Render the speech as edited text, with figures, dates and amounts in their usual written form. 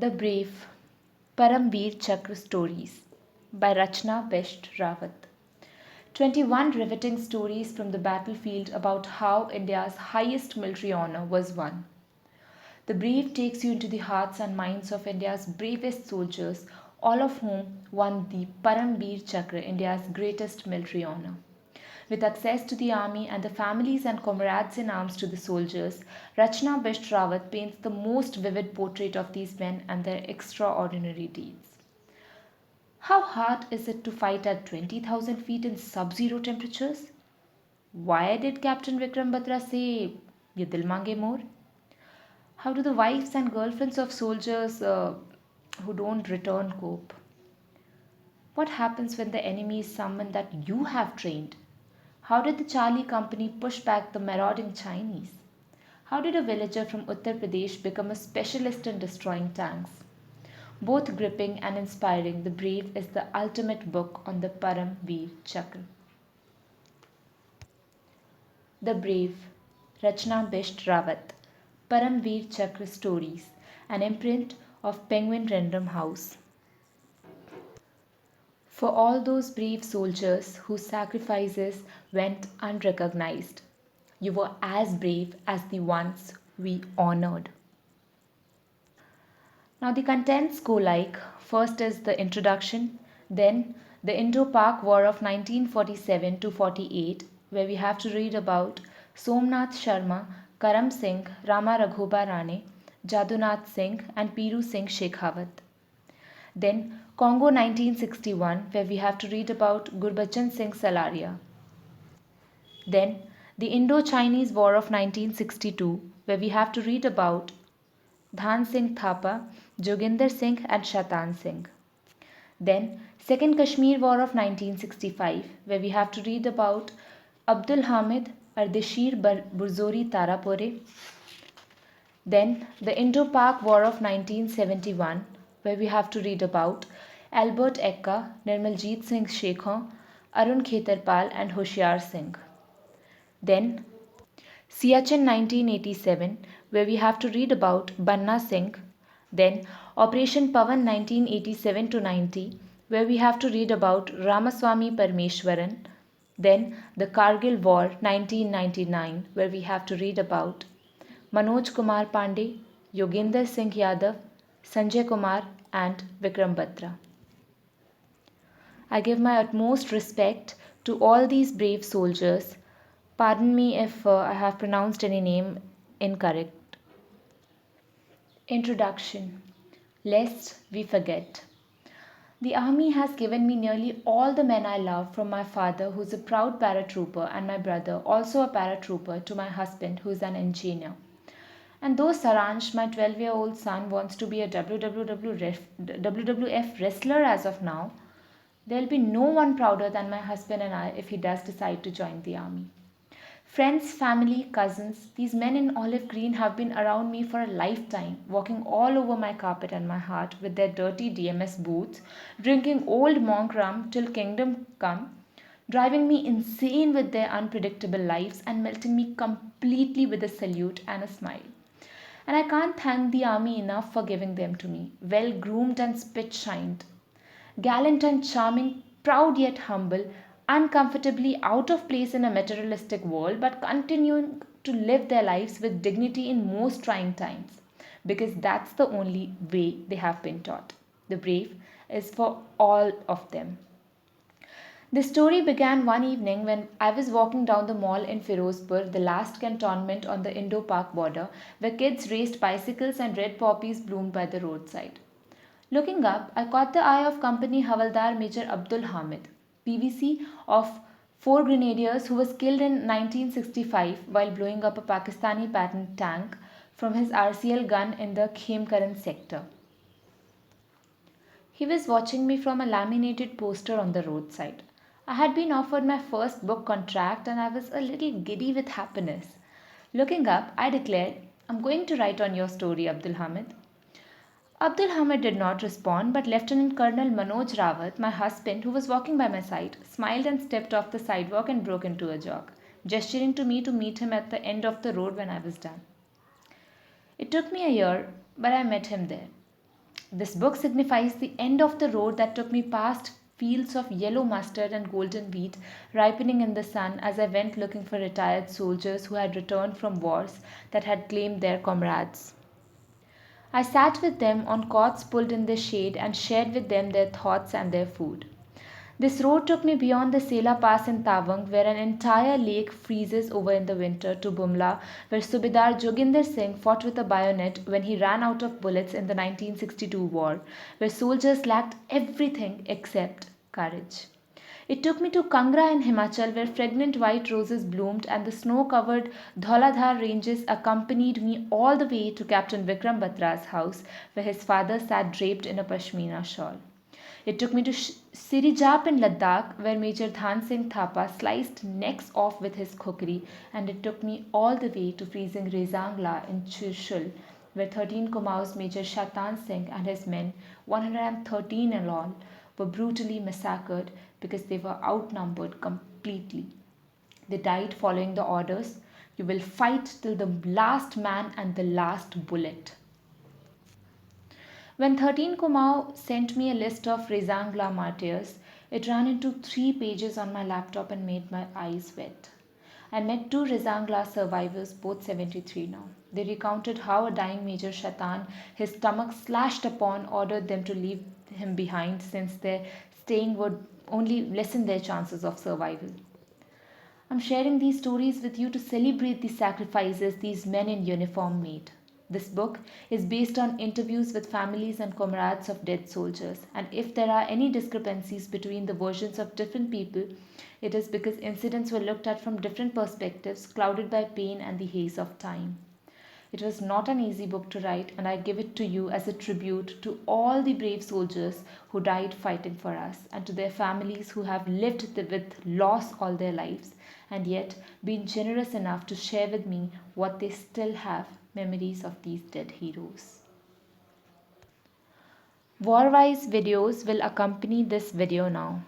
The Brave Paramveer Chakra Stories by Rachna Best Rawat. 21 riveting stories from the battlefield about how India's highest military honor was won. The Brave takes you into the hearts and minds of India's bravest soldiers, all of whom won the Paramveer Chakra, India's greatest military honor. With access to the army and the families and comrades in arms to the soldiers, Rachna Best Rawat paints the most vivid portrait of these men and their extraordinary deeds. How hard is it to fight at 20,000 feet in sub zero temperatures? Why did Captain Vikram Batra say, Ye dil mange more? How do the wives and girlfriends of soldiers who don't return cope? What happens when the enemy is someone that you have trained? How did the Charlie Company push back the marauding Chinese? How did a villager from Uttar Pradesh become a specialist in destroying tanks? Both gripping and inspiring, The Brave is the ultimate book on the Param Veer Chakra. The Brave, Rachna Best Rawat, Param Veer Chakra Stories, an imprint of Penguin Random House. For all those brave soldiers whose sacrifices went unrecognized, you were as brave as the ones we honored. Now, the contents go like first is the introduction, then the Indo Pak War of 1947 to 48, where we have to read about Somnath Sharma, Karam Singh, Rama Raghoba Rane, Jadunath Singh, and Piru Singh Shekhawat. Then Congo 1961, where we have to read about Gurbachan Singh Salaria. Then the Indo Chinese War of 1962, where we have to read about Dhan Singh Thapa, Joginder Singh, and Shatan Singh. Then, Second Kashmir War of 1965, where we have to read about Abdul Hamid, Ardeshir Burzori Tarapore. Then, the Indo Pak War of 1971, where we have to read about Albert Ekka, Nirmaljeet Singh Shekhar, Arun Khetarpal, and Hoshiar Singh. Then, Siachen 1987, where we have to read about Banna Singh. Then, Operation Pavan 1987 to 90, where we have to read about Ramaswamy Parmeshwaran. Then, the Kargil War 1999, where we have to read about Manoj Kumar Pandey, Yoginder Singh Yadav, Sanjay Kumar, and Vikram Batra. I give my utmost respect to all these brave soldiers. Pardon me if I have pronounced any name incorrect. Introduction. Lest we forget. The army has given me nearly all the men I love, from my father, who is a proud paratrooper, and my brother, also a paratrooper, to my husband, who is an engineer. And though Saransh, my 12-year-old son, wants to be a WWF wrestler as of now, there will be no one prouder than my husband and I if he does decide to join the army. Friends, family, cousins, these men in olive green have been around me for a lifetime, walking all over my carpet and my heart with their dirty DMS boots, drinking old monk rum till kingdom come, driving me insane with their unpredictable lives and melting me completely with a salute and a smile. And I can't thank the army enough for giving them to me, well groomed and spit shined, gallant and charming, proud yet humble, uncomfortably out of place in a materialistic world, but continuing to live their lives with dignity in most trying times, because that's the only way they have been taught. The Brave is for all of them. The story began one evening when I was walking down the mall in Firozpur, the last cantonment on the Indo-Pak border, where kids raced bicycles and red poppies bloomed by the roadside. Looking up, I caught the eye of Company Havaldar Major Abdul Hamid, PVC of 4 Grenadiers, who was killed in 1965 while blowing up a Pakistani patent tank from his RCL gun in the Khemkaran sector. He was watching me from a laminated poster on the roadside. I had been offered my first book contract and I was a little giddy with happiness. Looking up, I declared, I'm going to write on your story, Abdul Hamid. Abdul Hamid did not respond, but Lieutenant Colonel Manoj Rawat, my husband, who was walking by my side, smiled and stepped off the sidewalk and broke into a jog, gesturing to me to meet him at the end of the road when I was done. It took me a year, but I met him there. This book signifies the end of the road that took me past fields of yellow mustard and golden wheat ripening in the sun as I went looking for retired soldiers who had returned from wars that had claimed their comrades. I sat with them on cots pulled in the shade and shared with them their thoughts and their food. This road took me beyond the Sela Pass in Tawang, where an entire lake freezes over in the winter, to Bumla, where Subedar Joginder Singh fought with a bayonet when he ran out of bullets in the 1962 war, where soldiers lacked everything except courage. It took me to Kangra in Himachal, where fragrant white roses bloomed and the snow covered Dhauladhar ranges accompanied me all the way to Captain Vikram Batra's house, where his father sat draped in a pashmina shawl. It took me to Sirijap in Ladakh, where Major Dhan Singh Thapa sliced necks off with his kukri, and it took me all the way to freezing Rezangla in Chirshul, where 13 Kumaus Major Shatan Singh and his men, 113 in all, were brutally massacred because they were outnumbered completely. They died following the orders: you will fight till the last man and the last bullet. When 13 Kumau sent me a list of Rezangla martyrs, it ran into 3 pages on my laptop and made my eyes wet. I met 2 Rezangla survivors, both 73 now. They recounted how a dying Major Shatan, his stomach slashed upon, ordered them to leave him behind since their staying would only lessen their chances of survival. I'm sharing these stories with you to celebrate the sacrifices these men in uniform made. This book is based on interviews with families and comrades of dead soldiers, and if there are any discrepancies between the versions of different people, it is because incidents were looked at from different perspectives, clouded by pain and the haze of time. It was not an easy book to write, and I give it to you as a tribute to all the brave soldiers who died fighting for us, and to their families who have lived with loss all their lives, and yet been generous enough to share with me what they still have, memories of these dead heroes. Warwise videos will accompany this video now.